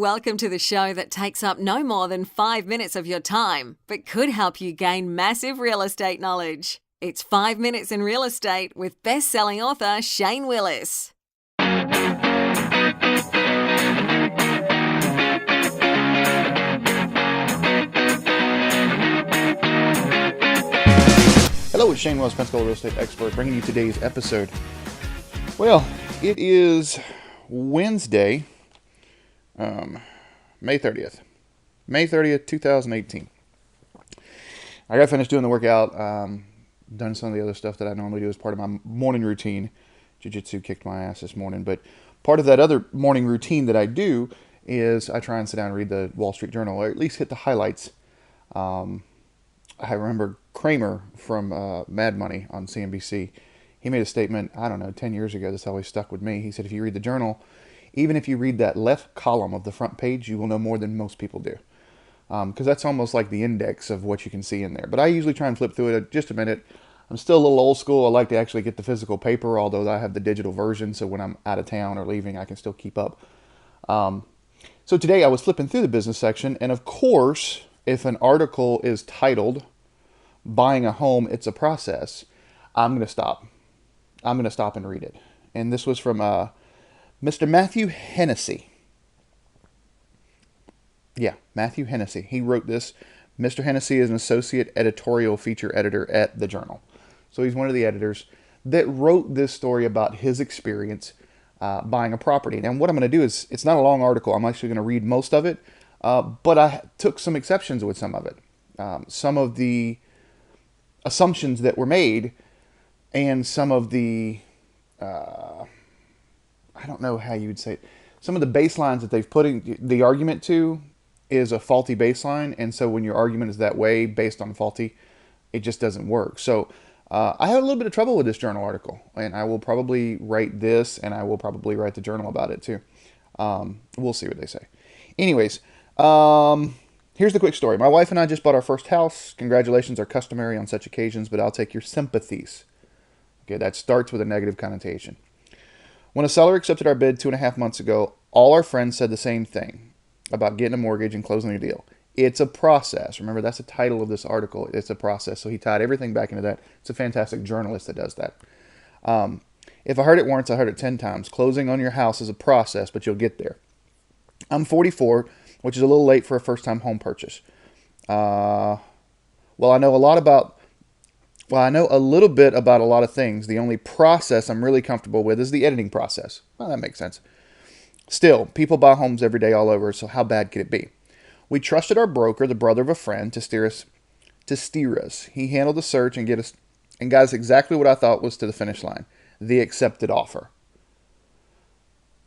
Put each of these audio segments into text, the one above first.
Welcome to the show that takes up no more than 5 minutes of your time, but could help you gain massive real estate knowledge. It's 5 Minutes in Real Estate with best-selling author Shane Willis. Hello, it's Shane Willis, Pensacola real estate expert, bringing you today's episode. Well, it is Wednesday, May 30th. May 30th, 2018. I got finished doing the workout, done some of the other stuff that I normally do as part of my morning routine. Jiu-jitsu kicked my ass this morning, but part of that other morning routine that I do is I try and sit down and read the Wall Street Journal, or at least hit the highlights. I remember Kramer from Mad Money on CNBC. He made a statement, 10 years ago, that's always stuck with me. He said, if you read the Journal, even if you read that left column of the front page, you will know more than most people do. Because that's almost like the index of what you can see in there. But I usually try and flip through it just a minute. I'm still a little old school. I like to actually get the physical paper, although I have the digital version, so when I'm out of town or leaving, I can still keep up. So today I was flipping through the business section, and of course, if an article is titled, Buying a Home, It's a Process, I'm going to stop. I'm going to stop and read it. And this was from Mr. Matthew Hennessy. Yeah, Matthew Hennessy. He wrote this. Mr. Hennessy is an associate editorial feature editor at the Journal. So he's one of the editors that wrote this story about his experience buying a property. And what I'm going to do is, it's not a long article. I'm actually going to read most of it. But I took some exceptions with some of it. Some of the assumptions that were made and some of the, I don't know how you would say it, some of the baselines that they've put in the argument to is a faulty baseline. And so when your argument is that way based on faulty, it just doesn't work. So I had a little bit of trouble with this Journal article, and I will probably write this, and I will probably write the Journal about it too. We'll see what they say. Anyways, here's the quick story. My wife and I just bought our first house. Congratulations are customary on such occasions, but I'll take your sympathies. Okay, that starts with a negative connotation. When a seller accepted our bid 2.5 months ago, all our friends said the same thing about getting a mortgage and closing a deal. It's a process. Remember, that's the title of this article. It's a process. So he tied everything back into that. It's a fantastic journalist that does that. If I heard it once, I heard it 10 times. Closing on your house is a process, but you'll get there. I'm 44, which is a little late for a first-time home purchase. I know a little bit about a lot of things. The only process I'm really comfortable with is the editing process. Well, that makes sense. Still, people buy homes every day all over, so how bad could it be? We trusted our broker, the brother of a friend, to steer us. He handled the search and got us exactly what I thought was to the finish line, the accepted offer.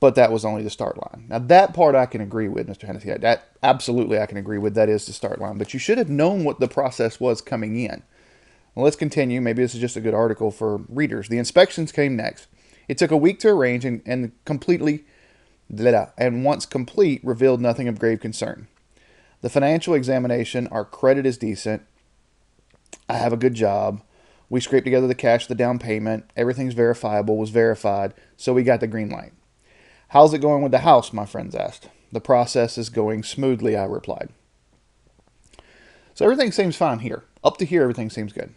But that was only the start line. Now, that part I can agree with, Mr. Hennessy. That absolutely I can agree with. That is the start line. But you should have known what the process was coming in. Well, let's continue. Maybe this is just a good article for readers. The inspections came next. It took a week to arrange and once complete, revealed nothing of grave concern. The financial examination, our credit is decent. I have a good job. We scraped together the cash, the down payment. Everything's verifiable, was verified, so we got the green light. How's it going with the house, my friends asked. The process is going smoothly, I replied. So everything seems fine here. Up to here, everything seems good.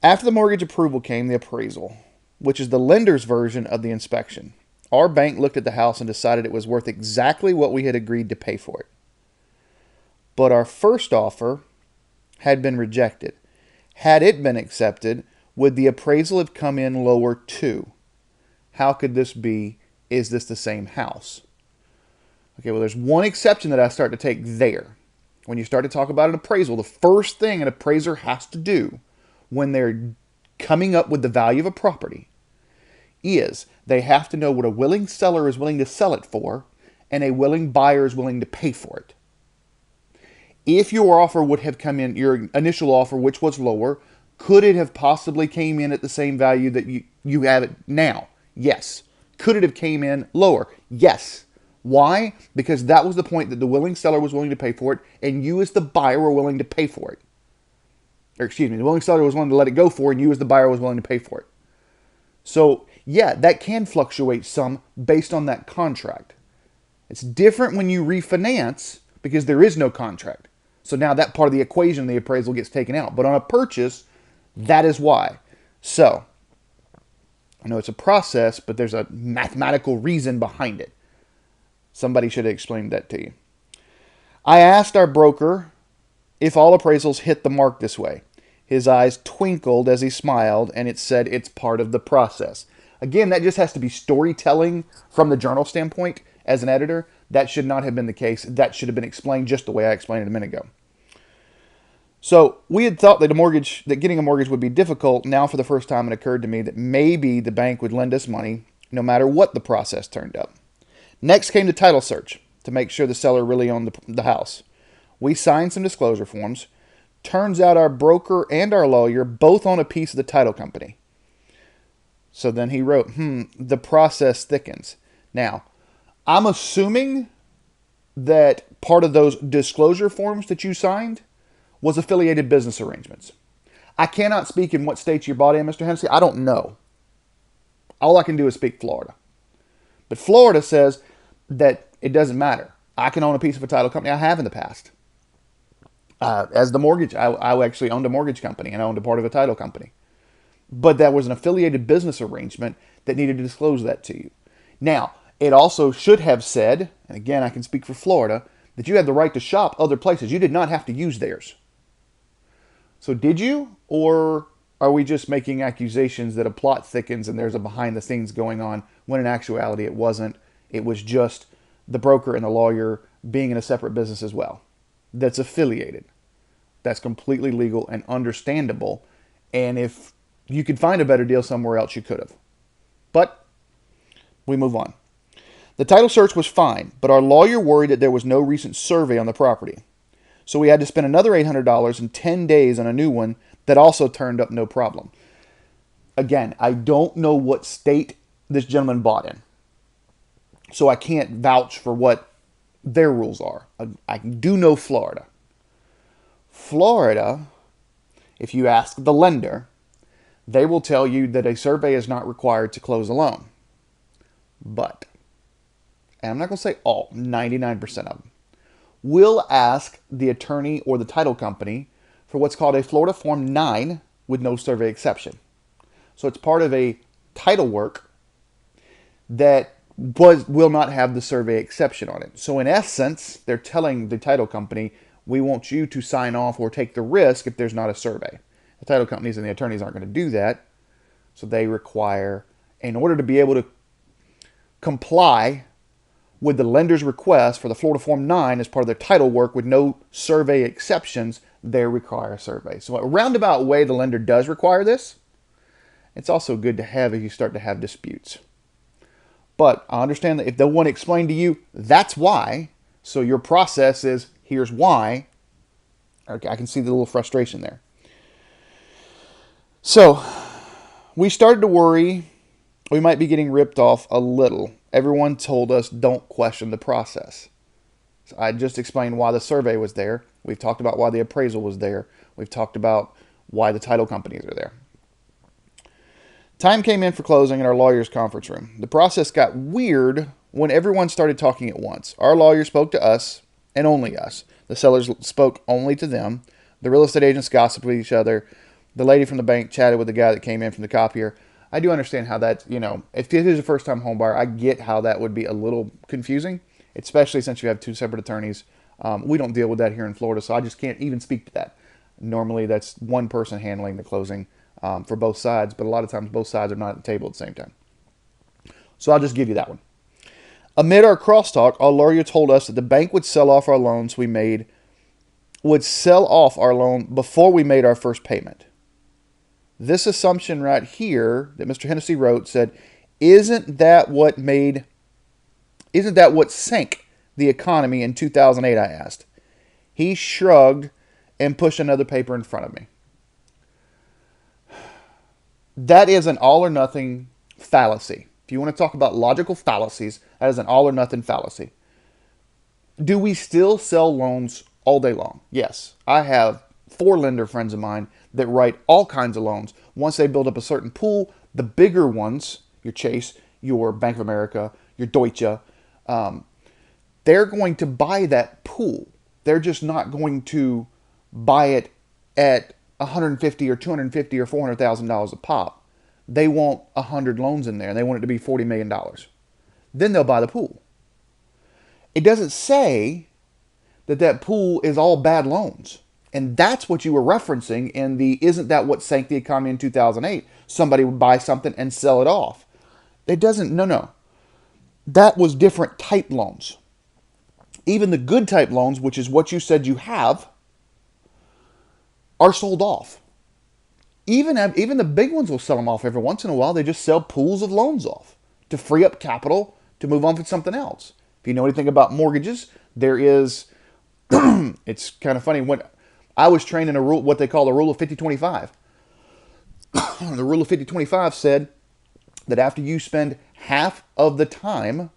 After the mortgage approval came the appraisal, which is the lender's version of the inspection. Our bank looked at the house and decided it was worth exactly what we had agreed to pay for it. But our first offer had been rejected. Had it been accepted, would the appraisal have come in lower too? How could this be? Is this the same house? Okay, well, there's one exception that I start to take there. When you start to talk about an appraisal, the first thing an appraiser has to do when they're coming up with the value of a property is they have to know what a willing seller is willing to sell it for and a willing buyer is willing to pay for it. If your offer would have come in, your initial offer, which was lower, could it have possibly came in at the same value that you have it now? Yes. Could it have came in lower? Yes. Why? Because that was the point that the willing seller was willing to pay for it, and you as the buyer were willing to pay for it. Or excuse me, the willing seller was willing to let it go for, and you as the buyer was willing to pay for it. So, yeah, that can fluctuate some based on that contract. It's different when you refinance because there is no contract. So now that part of the equation, the appraisal gets taken out. But on a purchase, that is why. So, I know it's a process, but there's a mathematical reason behind it. Somebody should have explained that to you. I asked our broker if all appraisals hit the mark this way. His eyes twinkled as he smiled, and it said it's part of the process. Again, that just has to be storytelling from the journal standpoint. As an editor, that should not have been the case. That should have been explained just the way I explained it a minute ago. So we had thought that getting a mortgage would be difficult. Now, for the first time, it occurred to me that maybe the bank would lend us money no matter what the process turned up. Next came the title search to make sure the seller really owned the house. We signed some disclosure forms. Turns out our broker and our lawyer both own a piece of the title company. So then he wrote, the process thickens. Now, I'm assuming that part of those disclosure forms that you signed was affiliated business arrangements. I cannot speak in what states you're bought in, Mr. Hennessy. I don't know. All I can do is speak Florida. But Florida says that it doesn't matter. I can own a piece of a title company. I have in the past. As the mortgage, I actually owned a mortgage company and I owned a part of a title company. But that was an affiliated business arrangement that needed to disclose that to you. Now, it also should have said, and again, I can speak for Florida, that you had the right to shop other places. You did not have to use theirs. So did you? Or are we just making accusations that a plot thickens and there's a behind the scenes going on when in actuality it wasn't? It was just the broker and the lawyer being in a separate business as well. That's affiliated. That's completely legal and understandable. And if you could find a better deal somewhere else, you could have. But we move on. The title search was fine, but our lawyer worried that there was no recent survey on the property. So we had to spend another $800 in 10 days on a new one that also turned up no problem. Again, I don't know what state this gentleman bought in. So I can't vouch for what their rules are. I do know Florida. Florida, if you ask the lender, they will tell you that a survey is not required to close a loan. But, and I'm not going to say all, 99% of them, will ask the attorney or the title company for what's called a Florida Form 9 with no survey exception. So it's part of a title work that will not have the survey exception on it. So in essence, they're telling the title company, we want you to sign off or take the risk if there's not a survey. The title companies and the attorneys aren't going to do that. So they require, in order to be able to comply with the lender's request for the Florida Form 9 as part of their title work with no survey exceptions, they require a survey. So a roundabout way the lender does require this. It's also good to have if you start to have disputes. But I understand that if they want to explain to you, that's why. So your process is, here's why. Okay, I can see the little frustration there. So we started to worry we might be getting ripped off a little. Everyone told us don't question the process. So I just explained why the survey was there. We've talked about why the appraisal was there. We've talked about why the title companies are there. Time came in for closing in our lawyer's conference room. The process got weird when everyone started talking at once. Our lawyer spoke to us and only us. The sellers spoke only to them. The real estate agents gossiped with each other. The lady from the bank chatted with the guy that came in from the copier. I do understand how that's, if it is a first-time home buyer, I get how that would be a little confusing, especially since you have two separate attorneys. We don't deal with that here in Florida, so I just can't even speak to that. Normally, that's one person handling the closing for both sides, but a lot of times both sides are not at the table at the same time. So I'll just give you that one. Amid our crosstalk, our lawyer told us that the bank would sell off our loan before we made our first payment. This assumption right here that Mr. Hennessy wrote said, isn't that what sank the economy in 2008, I asked. He shrugged and pushed another paper in front of me. That is an all or nothing fallacy. If you want to talk about logical fallacies, that is an all or nothing fallacy. Do we still sell loans all day long? Yes. I have 4 lender friends of mine that write all kinds of loans. Once they build up a certain pool, the bigger ones, your Chase, your Bank of America, your Deutsche, they're going to buy that pool. They're just not going to buy it at $150 or $250 or $400,000 a pop. They want 100 loans in there, and they want it to be $40 million. Then they'll buy the pool. It doesn't say that that pool is all bad loans. And that's what you were referencing in the "isn't that what sank the economy in 2008? Somebody would buy something and sell it off." It doesn't, no. That was different type loans. Even the good type loans, which is what you said you have, are sold off. Even the big ones will sell them off every once in a while. They just sell pools of loans off to free up capital to move on to something else. If you know anything about mortgages, there is, it's kind of funny, when I was trained in a rule, what they call the rule of 50-25. The rule of 50-25 said that after you spend half of the time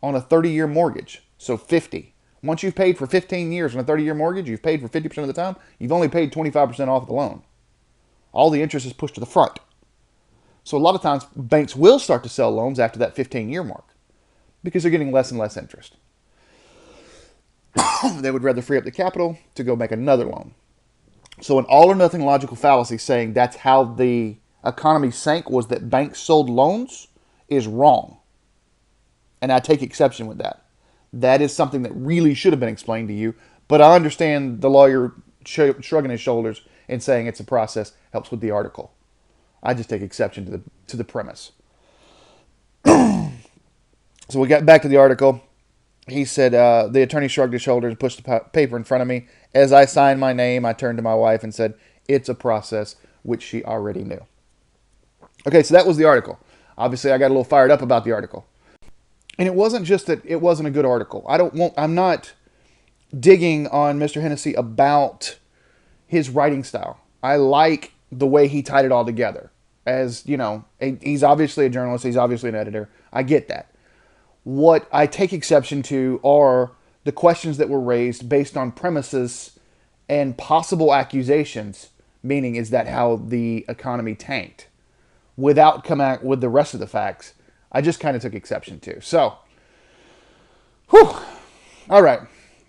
on a 30-year mortgage, so 50. Once you've paid for 15 years on a 30-year mortgage, you've paid for 50% of the time, you've only paid 25% off the loan. All the interest is pushed to the front. So a lot of times banks will start to sell loans after that 15-year mark because they're getting less and less interest. They would rather free up the capital to go make another loan. So an all or nothing logical fallacy saying that's how the economy sank was that banks sold loans is wrong. And I take exception with that. That is something that really should have been explained to you. But I understand the lawyer shrugging his shoulders and saying it's a process, helps with the article. I just take exception to the premise. So we got back to the article. He said, the attorney shrugged his shoulders and pushed the paper in front of me. As I signed my name, I turned to my wife and said, it's a process, which she already knew. Okay, so that was the article. Obviously, I got a little fired up about the article. And it wasn't just that it wasn't a good article. I'm not digging on Mr. Hennessy about his writing style. I like the way he tied it all together. As, you know, he's obviously a journalist. He's obviously an editor. I get that. What I take exception to are the questions that were raised based on premises and possible accusations, meaning is that how the economy tanked, without coming out with the rest of the facts. I just kind of took exception to. So, all right.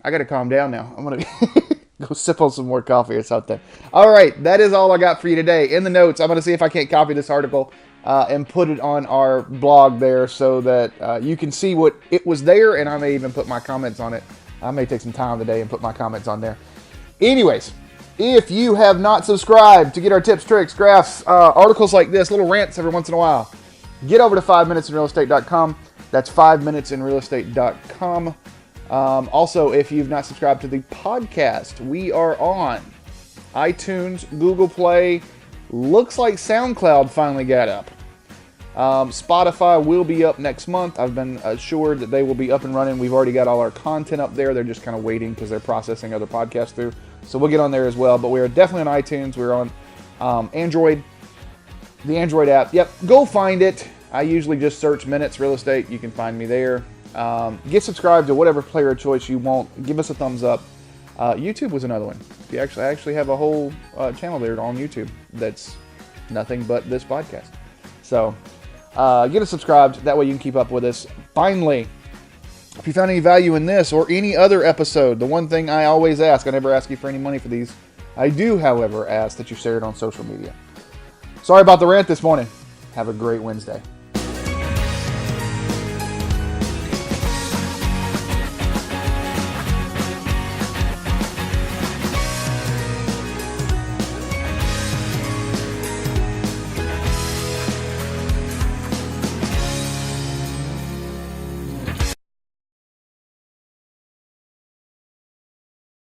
I got to calm down now. I'm going to go sip on some more coffee or something. All right. That is all I got for you today. In the notes, I'm going to see if I can't copy this article and put it on our blog there so that you can see what it was there, and I may even put my comments on it. I may take some time today and put my comments on there. Anyways, if you have not subscribed to get our tips, tricks, graphs, articles like this, little rants every once in a while, get over to 5minutesinrealestate.com. That's 5minutesinrealestate.com. Also, if you've not subscribed to the podcast, we are on iTunes, Google Play. Looks like SoundCloud finally got up. Spotify will be up next month. I've been assured that they will be up and running. We've already got all our content up there. They're just kind of waiting because they're processing other podcasts through. So we'll get on there as well. But we are definitely on iTunes. We're on Android, the Android app. Yep, go find it. I usually just search Minutes Real Estate. You can find me there. Get subscribed to whatever player of choice you want. Give us a thumbs up. YouTube was another one. I actually have a whole channel there on YouTube that's nothing but this podcast. So get us subscribed. That way you can keep up with us. Finally, if you found any value in this or any other episode, the one thing I always ask, I never ask you for any money for these. I do, however, ask that you share it on social media. Sorry about the rant this morning. Have a great Wednesday.